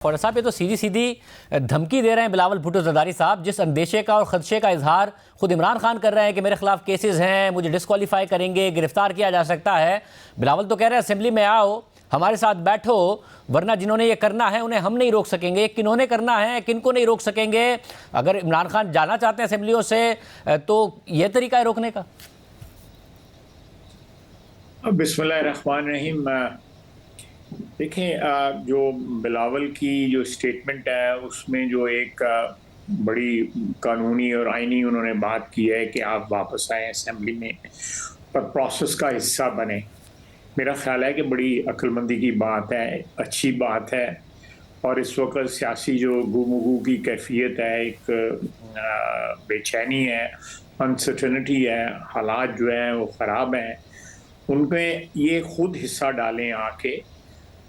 और साहब ये तो सीधी सीधी धमकी दे रहे हैं बिलावल भुट्टो जरदारी साहब, जिस अंदेशे का और खदशे का इजहार खुद इमरान खान कर रहे हैं कि मेरे खिलाफ केसेस हैं, मुझे डिस्क्वालीफाई करेंगे, गिरफ्तार किया जा सकता है। बिलावल तो कह रहे हैं असेंबली में आओ, हमारे साथ बैठो, वरना जिन्होंने ये करना है उन्हें हम नहीं रोक सकेंगे। किन्होंने करना है, किनको नहीं रोक सकेंगे? अगर इमरान खान जाना चाहते हैं असेंबलियों से तो ये तरीका है रोकने का। बिस्मिल्लाहिर्रहमानिर्रहीम। देखें, जो बिलावल की जो स्टेटमेंट है उसमें जो एक बड़ी कानूनी और आईनी उन्होंने बात की है कि आप वापस आए असेंबली में और प्रोसेस का हिस्सा बने। मेरा ख्याल है कि बड़ी अक्लमंदी की बात है, अच्छी बात है। और इस वक्त सियासी जो गुमगू की कैफियत है, एक बेचैनी है, अनसर्टेनिटी है, हालात जो हैं वो ख़राब हैं, उनमें ये खुद हिस्सा डालें आके।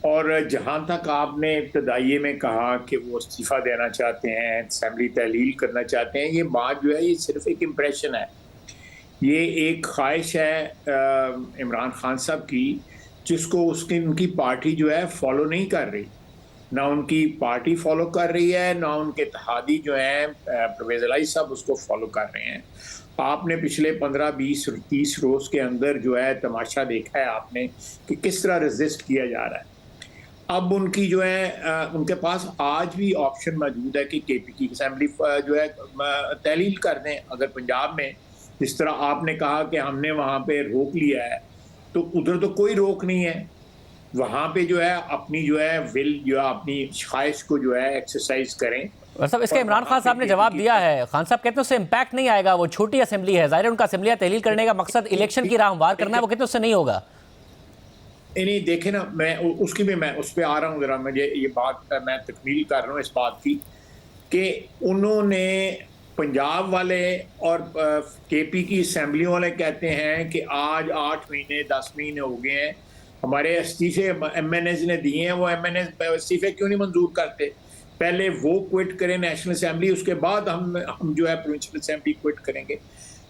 और जहाँ तक आपने इब्तदाइये में कहा कि वो इस्तीफ़ा देना चाहते हैं, असेंबली तहलील करना चाहते हैं, ये बात जो है ये सिर्फ एक इम्प्रेशन है, ये एक ख्वाहिश है इमरान खान साहब की, जिसको उनकी पार्टी जो है फॉलो नहीं कर रही। ना उनकी पार्टी फॉलो कर रही है, ना उनके इत्तेहादी जो हैं परवेज़ इलाही साहब उसको फॉलो कर रहे हैं। आपने पिछले 15, 20, 30 रोज़ के अंदर जो है तमाशा देखा है आपने कि किस तरह रेजिस्ट किया जा रहा है। अब उनकी जो है उनके पास आज भी ऑप्शन मौजूद है कि केपी की असेंबली जो है तहलील कर दें। अगर पंजाब में जिस तरह आपने कहा कि हमने वहाँ पे रोक लिया है, तो उधर तो कोई रोक नहीं है। वहाँ पे जो है अपनी जो है विल जो है अपनी ख्वाहिश को जो है एक्सरसाइज करें। सब इसका इमरान खान साहब ने जवाब दिया है। खान साहब कहते हैं उससे इम्पैक्ट नहीं आएगा, वो छोटी असेंबली है, जाहिर है उनका असेंबलियाँ तहलील करने का मकसद इलेक्शन की राह हमवार करना है, वो कहते हैं उससे नहीं होगा। नहीं देखे ना, मैं उसकी भी मैं उस पर आ रहा हूँ, जरा मुझे ये बात मैं तकमील कर रहा हूँ इस बात की कि उन्होंने पंजाब वाले और केपी की असेंबलियों वाले कहते हैं कि आज 8 महीने 10 महीने हो गए हैं, हमारे इस्तीफे MNAs ने दिए हैं, वो MNAs इस्तीफे क्यों नहीं मंजूर करते? पहले वो क्विट करें नेशनल असेंबली, उसके बाद हम जो है प्रोविंशियल असेंबली क्विट करेंगे।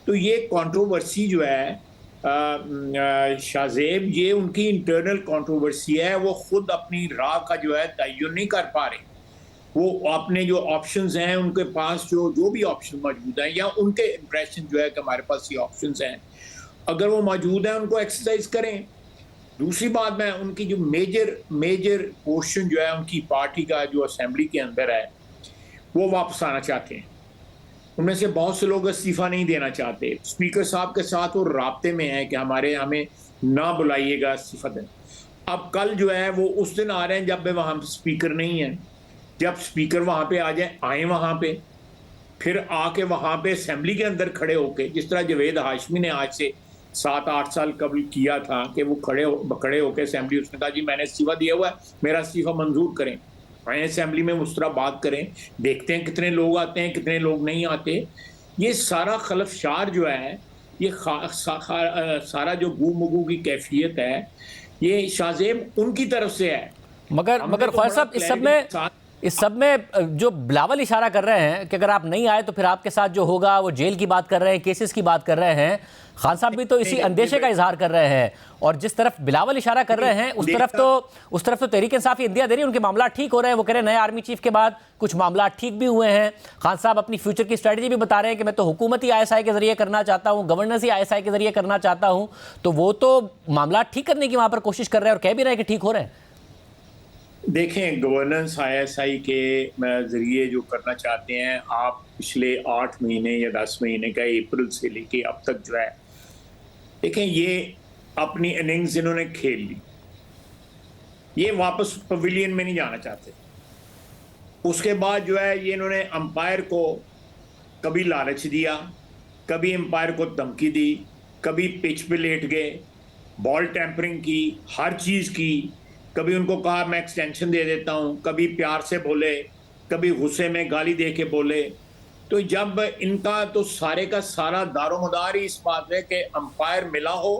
तो ये कंट्रोवर्सी जो है शाहजेब, ये उनकी इंटरनल कंट्रोवर्सी है। वो खुद अपनी राह का जो है तयन नहीं कर पा रहे। वो अपने जो ऑप्शंस हैं उनके पास जो भी ऑप्शन मौजूद हैं, या उनके इंप्रेशन जो है कि हमारे पास ये ऑप्शंस हैं, अगर वो मौजूद हैं उनको एक्सरसाइज करें। दूसरी बात, मैं उनकी जो मेजर पोर्शन जो है उनकी पार्टी का जो असेंबली के अंदर है वो वापस आना चाहते हैं। उनमें से बहुत से लोग इस्तीफा नहीं देना चाहते। स्पीकर साहब के साथ वो राब्ते में है कि हमें ना बुलाइएगा, इस्तीफा दें। अब कल जो है वो उस दिन आ रहे हैं जब वहाँ स्पीकर नहीं है। जब स्पीकर वहाँ पे आ जाए, आए वहाँ पे, फिर आके वहाँ पे असेंबली के अंदर खड़े होके, जिस तरह जवेद हाशमी ने आज से 7-8 साल कबल किया था कि वो खड़े होके असेंबली, उसने कहा जी मैंने इस्तीफा दिया हुआ है, मेरा इस्तीफा मंजूर करें। आए असेंबली में उस तरह बात करें, देखते हैं कितने लोग आते हैं, कितने लोग नहीं आते। ये सारा खलफशार जो है, ये सारा जो गुमगू की कैफियत है, ये शाहजेब उनकी तरफ से है। मगर ख्वाजा साहब इस सब में जो बिलावल इशारा कर रहे हैं कि अगर आप नहीं आए तो फिर आपके साथ जो होगा, वो जेल की बात कर रहे हैं, केसेस की बात कर रहे हैं। खान साहब भी तो इसी अंदेशे का इजहार कर रहे हैं, और जिस तरफ बिलावल इशारा कर रहे हैं उस तरफ तो तहरीक इंसाफ इंडिया दे रही है, उनके मामला ठीक हो रहे हैं। वो कह रहे हैं नए आर्मी चीफ के बाद कुछ मामला ठीक भी हुए हैं। खान साहब अपनी फ्यूचर की स्ट्रेटजी भी बता रहे हैं कि मैं तो हुकूमत ही ISI के जरिए करना चाहता हूँ, गवर्नेंस ही ISI के जरिए करना चाहता हूँ। तो वो तो मामला ठीक करने की वहाँ पर कोशिश कर रहे हैं और कह भी रहे हैं कि ठीक हो रहे हैं। देखें, गवर्नेंस ISI के ज़रिए जो करना चाहते हैं आप, पिछले 8 महीने या 10 महीने का अप्रैल से लेके अब तक जो है, देखें ये अपनी इनिंग्स इन्होंने खेल ली। ये वापस पवेलियन में नहीं जाना चाहते। उसके बाद जो है ये इन्होंने अंपायर को कभी लालच दिया, कभी अंपायर को धमकी दी, कभी पिच पे लेट गए, बॉल टेम्परिंग की, हर चीज़ की। कभी उनको कहा मैं एक्सटेंशन दे देता हूँ, कभी प्यार से बोले, कभी गुस्से में गाली दे के बोले। तो जब इनका तो सारे का सारा दारोमदार ही इस बात है कि अंपायर मिला हो,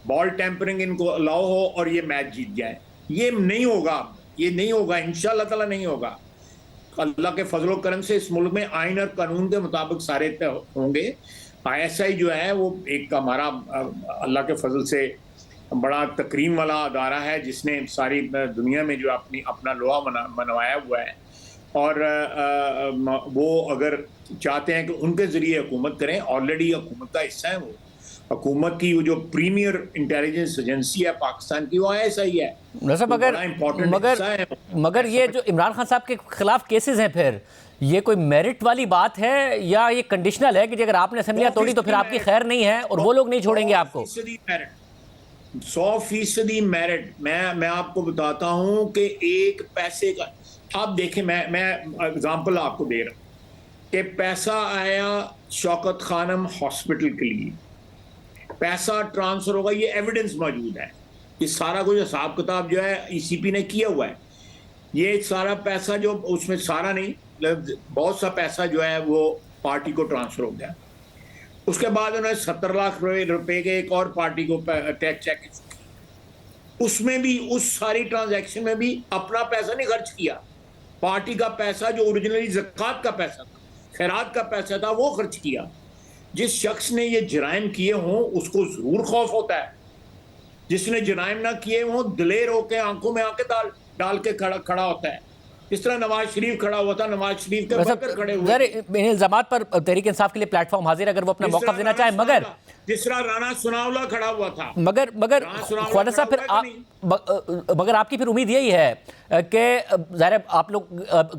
बॉल टेम्परिंग इनको अलाउ हो और ये मैच जीत जाए। ये नहीं होगा, ये नहीं होगा, इंशाल्लाह ताला नहीं होगा। अल्लाह के फजलो करम से इस मुल्क में आइन और कानून के मुताबिक सारे होंगे। ISI जो है वो एक हमारा अल्लाह के फजल से बड़ा तकरीम वाला अदारा है जिसने सारी दुनिया में जो अपना लोहा मनवाया हुआ है, और वो अगर चाहते हैं कि उनके ज़रिए हुकूमत करें, ऑलरेडी हुकूमत का हिस्सा है वो। हुकूमत की वो जो प्रीमियर इंटेलिजेंस एजेंसी है पाकिस्तान की, वो ISI है। नसब मगर ये जो इमरान खान साहब के खिलाफ केसेस हैं, फिर ये कोई मेरिट वाली बात है या ये कंडीशनल है कि अगर आपने असेंबलियां तोड़ी तो फिर आपकी खैर नहीं है और वो लोग नहीं छोड़ेंगे आपको? 100% मेरिट। मैं आपको बताता हूं कि एक पैसे का, आप देखें, मैं एग्जांपल आपको दे रहा हूं कि पैसा आया शौकत खानम हॉस्पिटल के लिए, पैसा ट्रांसफर होगा, ये एविडेंस मौजूद है। ये सारा कुछ हिसाब किताब जो है ECP ने किया हुआ है। ये सारा पैसा जो उसमें सारा नहीं, बहुत सा पैसा जो है वो पार्टी को ट्रांसफर हो गया। उसके बाद उन्होंने 70 लाख रुपए के एक और पार्टी को टैक्स चेक, उसमें भी, उस सारी ट्रांजैक्शन में भी अपना पैसा नहीं खर्च किया। पार्टी का पैसा जो ओरिजिनली ज़कात का पैसा था, खैरात का पैसा था, वो खर्च किया। जिस शख्स ने ये जराइम किए हों उसको जरूर खौफ होता है, जिसने जराइम ना किए हों दिलेर होकर आंखों में आंखें डाल के खड़ा होता है। इस तरह नवाज शरीफ खड़ा हुआ था, नवाज शरीफ के वर्कर खड़े हुए। इन इल्जामात पर तहरीक इंसाफ के लिए प्लेटफॉर्म हाजिर, अगर वो अपना मौक़िफ़ देना चाहे। मगर जिस तरह राना सुनावला खड़ा हुआ था, मगर ख्वाजा साहब, फिर मगर आपकी फिर उम्मीद यही है कि ज़ाहिर आप लोग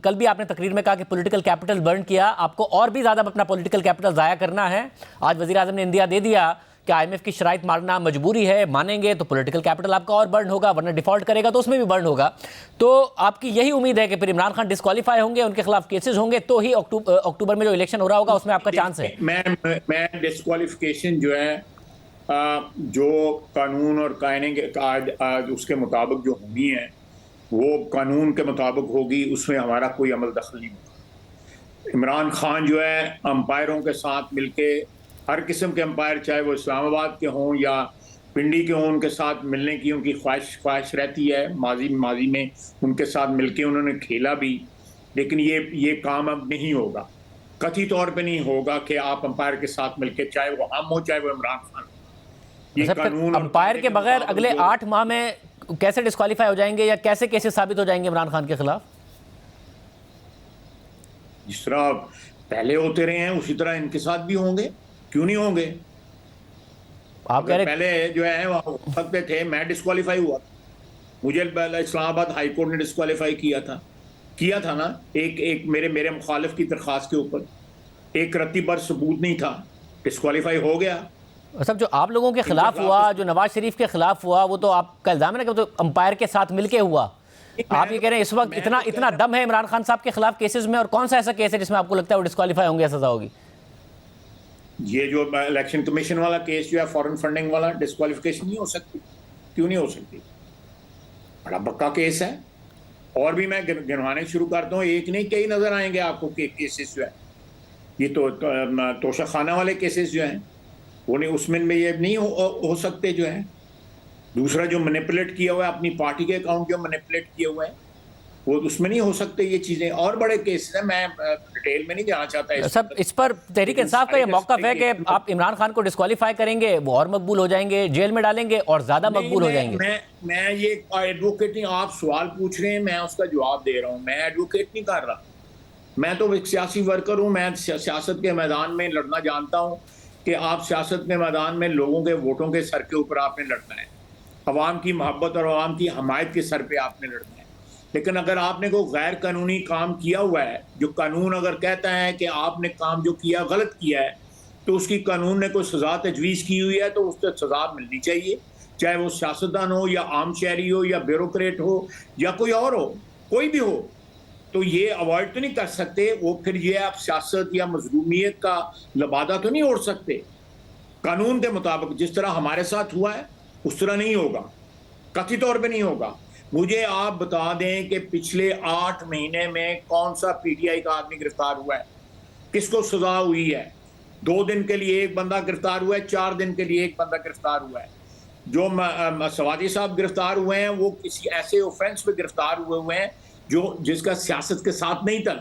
कल भी आपने तकरीर में कहा कि पॉलिटिकल कैपिटल बर्न किया, आपको और भी ज़्यादा अपना पॉलिटिकल कैपिटल ज़ाया करना है। आज वज़ीर आज़म ने इंदिया दे दिया कि IMF की शराइत मानना मजबूरी है, मानेंगे तो पॉलिटिकल कैपिटल आपका और बर्न होगा, वरना डिफॉल्ट करेगा तो उसमें भी बर्न होगा। तो आपकी यही उम्मीद है कि फिर इमरान खान डिस्क्वालीफाई होंगे, उनके खिलाफ केसेस होंगे, तो ही अक्टूबर में जो इलेक्शन हो रहा होगा उसमें आपका चांस है? मैं डिस्क्वालिफिकेशन जो है जो कानून और कायदे उसके मुताबिक जो होनी है वो कानून के मुताबिक होगी, उसमें हमारा कोई अमल दखल नहीं होगा। इमरान खान जो है अंपायरों के साथ मिलके, हर किस्म के अंपायर, चाहे वो इस्लामाबाद के हों या पिंडी के हों, उनके साथ मिलने की उनकी ख्वाहिश रहती है। माजी में उनके साथ मिलके उन्होंने खेला भी, लेकिन ये काम अब नहीं होगा, कथित तौर पे नहीं होगा कि आप अंपायर के साथ मिलके, चाहे वो हम हो चाहे वो इमरान खान। ये कानून अंपायर के बगैर अगले 8 माह में कैसे डिस्क्वालीफाई हो जाएंगे या कैसे केसेस साबित हो जाएंगे इमरान खान के खिलाफ? जिस तरह पहले होते रहे हैं उसी तरह इनके साथ भी होंगे, क्यों नहीं होंगे? आप कह रहे पहले जो है वक्त पे थे, मैं डिस्क्वालीफाई हुआ, मुझे इस्लामाबाद हाई कोर्ट ने डिस्क्वालीफाई किया था ना, एक मेरे मुखालिफ की दरख्वास्त के ऊपर एक रत्ती पर सबूत नहीं था, डिस्क्वालीफाई हो गया। सब जो आप लोगों के खिलाफ हुआ, जो नवाज शरीफ के खिलाफ हुआ, वो तो आपका इल्जाम है ना कि तो अंपायर के साथ मिलके हुआ। आप ये कह रहे हैं इस वक्त इतना दम है इमरान खान साहब के खिलाफ केसेस में, और कौन सा ऐसा केस है जिसमें आपको लगता है वो डिस्क्वालीफाई होंगे, सजा होगी? ये जो इलेक्शन कमीशन वाला केस जो है, फॉरेन फंडिंग वाला, डिस्क्वालिफिकेशन नहीं हो सकती। क्यों नहीं हो सकती? बड़ा बक्का केस है। और भी मैं गिनवाने शुरू करता हूँ, एक नहीं कई नजर आएंगे आपको केसेस जो है। ये तो तोशाखाना वाले केसेस जो हैं वो नहीं, उसमें ये नहीं हो सकते जो है। दूसरा जो मैनिपुलेट किया हुआ है, अपनी पार्टी के अकाउंट जो मैनिपुलेट किए हुए हैं, वो उसमें नहीं हो सकते ये चीजें। और बड़े केसेस हैं, मैं डिटेल में नहीं जाना चाहता। सब इस पर तहरीक इंसाफ का ये मौक़िफ़ है कि आप इमरान खान को डिस्क्वालीफाई करेंगे, वो और मकबूल हो जाएंगे, जेल में डालेंगे और ज्यादा मकबूल हो जाएंगे। मैं ये एडवोकेट नहीं, आप सवाल पूछ रहे हैं, मैं उसका जवाब दे रहा हूँ। मैं एडवोकेट नहीं कर रहा, मैं तो एक सियासी वर्कर हूँ। मैं सियासत के मैदान में लड़ना जानता हूँ कि आप सियासत के मैदान में लोगों के वोटों के सर के ऊपर आपने लड़ना है, अवाम की मोहब्बत और अवाम की हमायत के सर पे आपने लड़ना है। लेकिन अगर आपने कोई गैर कानूनी काम किया हुआ है, जो कानून अगर कहता है कि आपने काम जो किया गलत किया है, तो उसकी कानून ने कोई सज़ा तजवीज़ की हुई है तो उससे सज़ा मिलनी चाहिए, चाहे वो सियासतदान हो या आम शहरी हो या ब्यूरोक्रेट हो या कोई और हो, कोई भी हो। तो ये अवॉइड तो नहीं कर सकते वो, फिर ये आप सियासत या मजलूमियत का लबादा तो नहीं ओढ़ सकते। कानून के मुताबिक जिस तरह हमारे साथ हुआ है उस तरह नहीं होगा, कथित तौर पे नहीं होगा। मुझे आप बता दें कि पिछले 8 महीने में कौन सा PTI का आदमी गिरफ्तार हुआ है, किसको सजा हुई है? 2 दिन के लिए एक बंदा गिरफ्तार हुआ है, 4 दिन के लिए एक बंदा गिरफ्तार हुआ है। जो सवादी साहब गिरफ्तार हुए हैं वो किसी ऐसे ऑफेंस पे गिरफ्तार हुए हैं जो जिसका सियासत के साथ नहीं था।